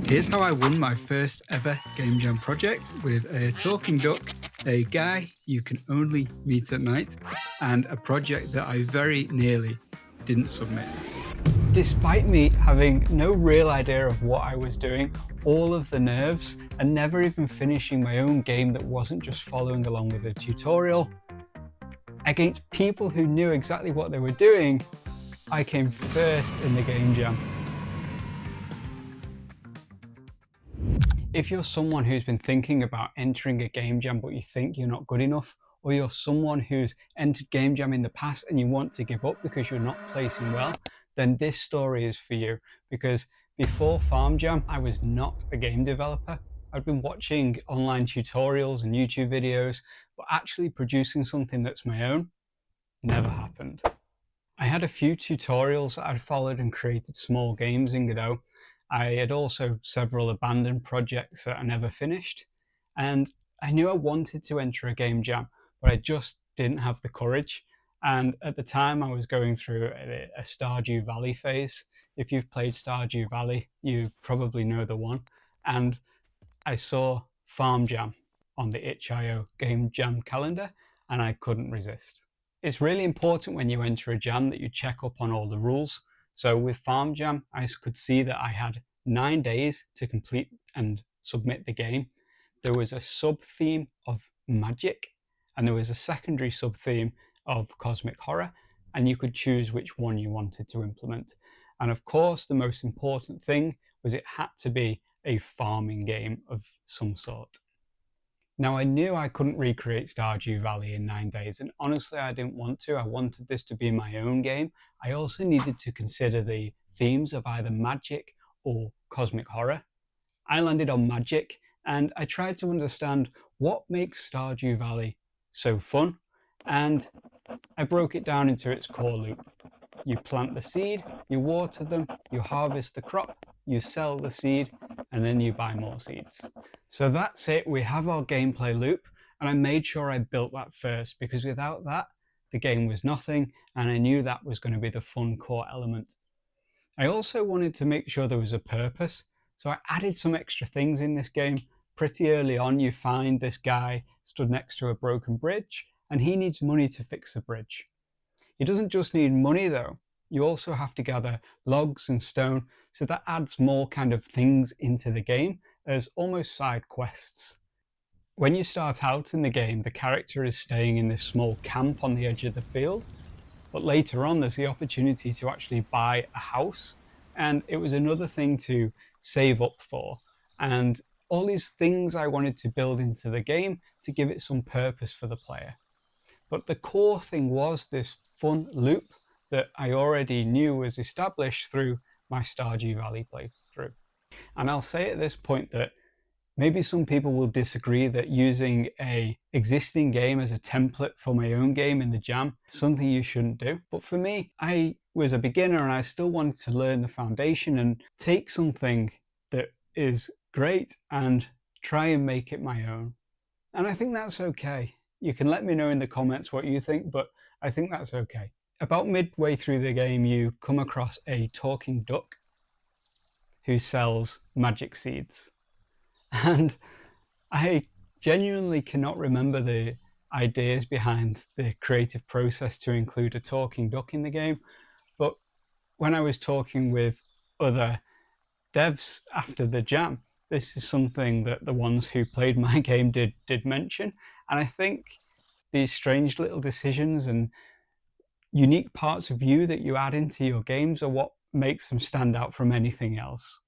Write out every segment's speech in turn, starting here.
Here's how I won my first ever Game Jam project with a talking duck, a guy you can only meet at night, and a project that I very nearly didn't submit. Despite me having no real idea of what I was doing, all of the nerves, and never even finishing my own game that wasn't just following along with a tutorial, against people who knew exactly what they were doing, I came first in the Game Jam. If you're someone who's been thinking about entering a Game Jam but you think you're not good enough, or you're someone who's entered Game Jam in the past and you want to give up because you're not placing well, then this story is for you. Because before Farm Jam, I was not a game developer. I'd been watching online tutorials and YouTube videos, but actually producing something that's my own never happened. I had a few tutorials that I'd followed and created small games in Godot. I had also several abandoned projects that I never finished, and I knew I wanted to enter a Game Jam, but I just didn't have the courage. And at the time I was going through a Stardew Valley phase. If you've played Stardew Valley, you probably know the one. And I saw Farm Jam on the itch.io Game Jam calendar, and I couldn't resist. It's really important when you enter a jam that you check up on all the rules. So with Farm Jam, I could see that I had 9 days to complete and submit the game. There was a sub-theme of magic, and there was a secondary sub-theme of cosmic horror, and you could choose which one you wanted to implement. And of course, the most important thing was it had to be a farming game of some sort. Now, I knew I couldn't recreate Stardew Valley in 9 days, and honestly, I didn't want to. I wanted this to be my own game. I also needed to consider the themes of either magic or cosmic horror. I landed on magic, and I tried to understand what makes Stardew Valley so fun, and I broke it down into its core loop. You plant the seed, you water them, you harvest the crop, you sell the seed, and then you buy more seeds. So that's it, we have our gameplay loop, and I made sure I built that first, because without that, the game was nothing, and I knew that was going to be the fun core element. I also wanted to make sure there was a purpose, so I added some extra things in this game. Pretty early on, you find this guy stood next to a broken bridge, and he needs money to fix the bridge. He doesn't just need money though, you also have to gather logs and stone, so that adds more kind of things into the game as almost side quests. When you start out in the game, the character is staying in this small camp on the edge of the field, but later on there's the opportunity to actually buy a house, and it was another thing to save up for, and all these things I wanted to build into the game to give it some purpose for the player. But the core thing was this fun loop that I already knew was established through my Stardew Valley playthrough. And I'll say at this point that maybe some people will disagree that using an existing game as a template for my own game in the jam is something you shouldn't do. But for me, I was a beginner and I still wanted to learn the foundation and take something that is great and try and make it my own. And I think that's okay. You can let me know in the comments what you think, but I think that's okay. About midway through the game, you come across a talking duck who sells magic seeds. And I genuinely cannot remember the ideas behind the creative process to include a talking duck in the game. But when I was talking with other devs after the jam, this is something that the ones who played my game did mention. And I think these strange little decisions and unique parts of you that you add into your games are what makes them stand out from anything else.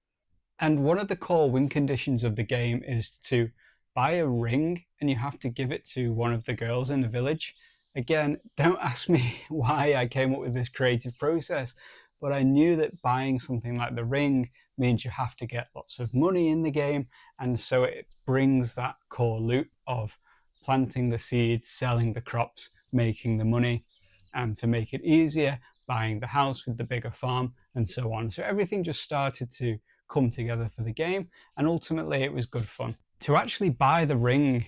And one of the core win conditions of the game is to buy a ring, and you have to give it to one of the girls in the village. Again, don't ask me why I came up with this creative process, but I knew that buying something like the ring means you have to get lots of money in the game, and so it brings that core loop of planting the seeds, selling the crops, making the money, and to make it easier, buying the house with the bigger farm, and so on. So everything just started to come together for the game, and ultimately it was good fun. To actually buy the ring,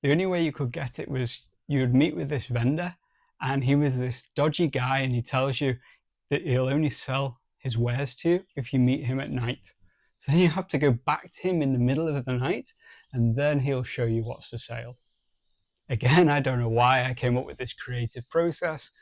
the only way you could get it was you would meet with this vendor, and he was this dodgy guy, and he tells you that he'll only sell his wares to you if you meet him at night. So then you have to go back to him in the middle of the night, and then he'll show you what's for sale. Again, I don't know why I came up with this creative process,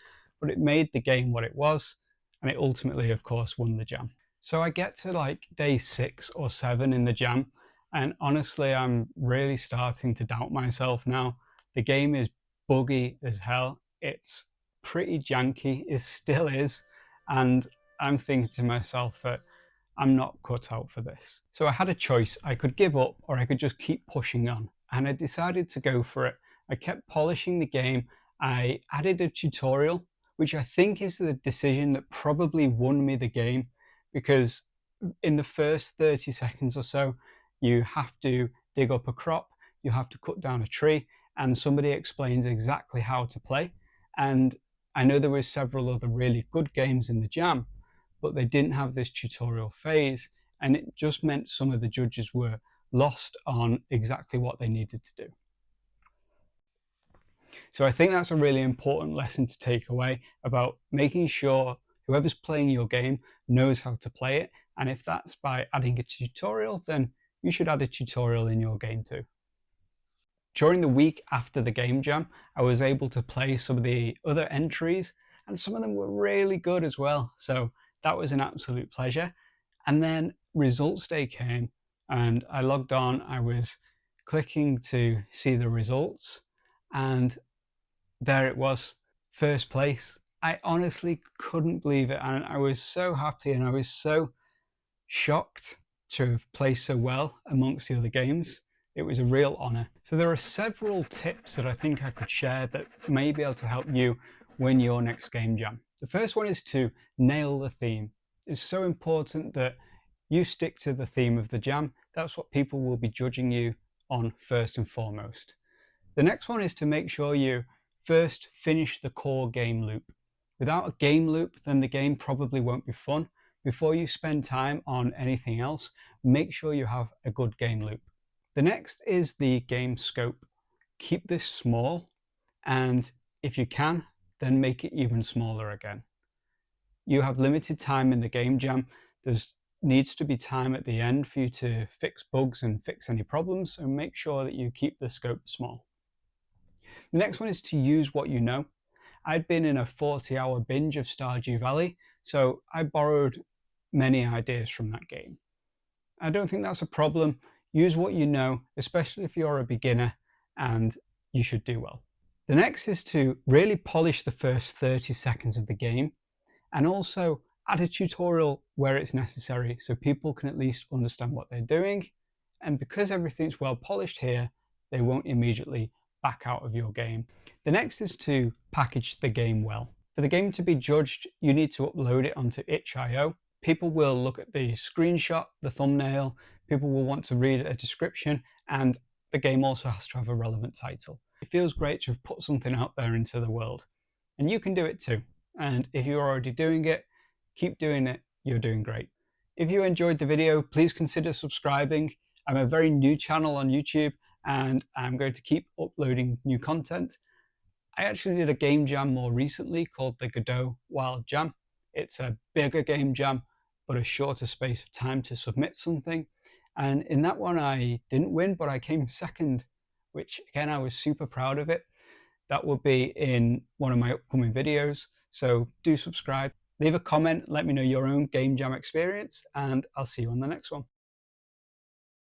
but it made the game what it was, and it ultimately, of course, won the jam. So I get to like day 6 or 7 in the jam, and honestly, I'm really starting to doubt myself now. The game is buggy as hell. It's pretty janky, it still is, and I'm thinking to myself that I'm not cut out for this. So I had a choice. I could give up or I could just keep pushing on, and I decided to go for it. I kept polishing the game. I added a tutorial, which I think is the decision that probably won me the game, because in the first 30 seconds or so, you have to dig up a crop, you have to cut down a tree, and somebody explains exactly how to play. And I know there were several other really good games in the jam, but they didn't have this tutorial phase, and it just meant some of the judges were lost on exactly what they needed to do. So I think that's a really important lesson to take away about making sure whoever's playing your game knows how to play it. And if that's by adding a tutorial, then you should add a tutorial in your game too. During the week after the game jam, I was able to play some of the other entries, and some of them were really good as well. So that was an absolute pleasure. And then results day came, and I logged on. I was clicking to see the results, and there it was, first place. I honestly couldn't believe it, and I was so happy, and I was so shocked to have placed so well amongst the other games. It was a real honor. So there are several tips that I think I could share that may be able to help you win your next game jam. The first one is to nail the theme. It's so important that you stick to the theme of the jam. That's what people will be judging you on first and foremost. The next one is to make sure you first finish the core game loop. Without a game loop, then the game probably won't be fun. Before you spend time on anything else, make sure you have a good game loop. The next is the game scope. Keep this small, and if you can, then make it even smaller again. You have limited time in the game jam. There needs to be time at the end for you to fix bugs and fix any problems, so make sure that you keep the scope small. The next one is to use what you know. I'd been in a 40-hour binge of Stardew Valley, so I borrowed many ideas from that game. I don't think that's a problem. Use what you know, especially if you're a beginner, and you should do well. The next is to really polish the first 30 seconds of the game, and also add a tutorial where it's necessary so people can at least understand what they're doing. And because everything's well polished here, they won't immediately back out of your game. The next is to package the game well. For the game to be judged, you need to upload it onto itch.io. People will look at the screenshot, the thumbnail, people will want to read a description, and the game also has to have a relevant title. It feels great to have put something out there into the world, and you can do it too. And if you're already doing it, keep doing it, you're doing great. If you enjoyed the video, please consider subscribing. I'm a very new channel on YouTube, and I'm going to keep uploading new content. I actually did a game jam more recently called the Godot Wild Jam. It's a bigger game jam, but a shorter space of time to submit something. And in that one, I didn't win, but I came second, which again, I was super proud of it. That will be in one of my upcoming videos. So do subscribe, leave a comment, let me know your own game jam experience, and I'll see you on the next one.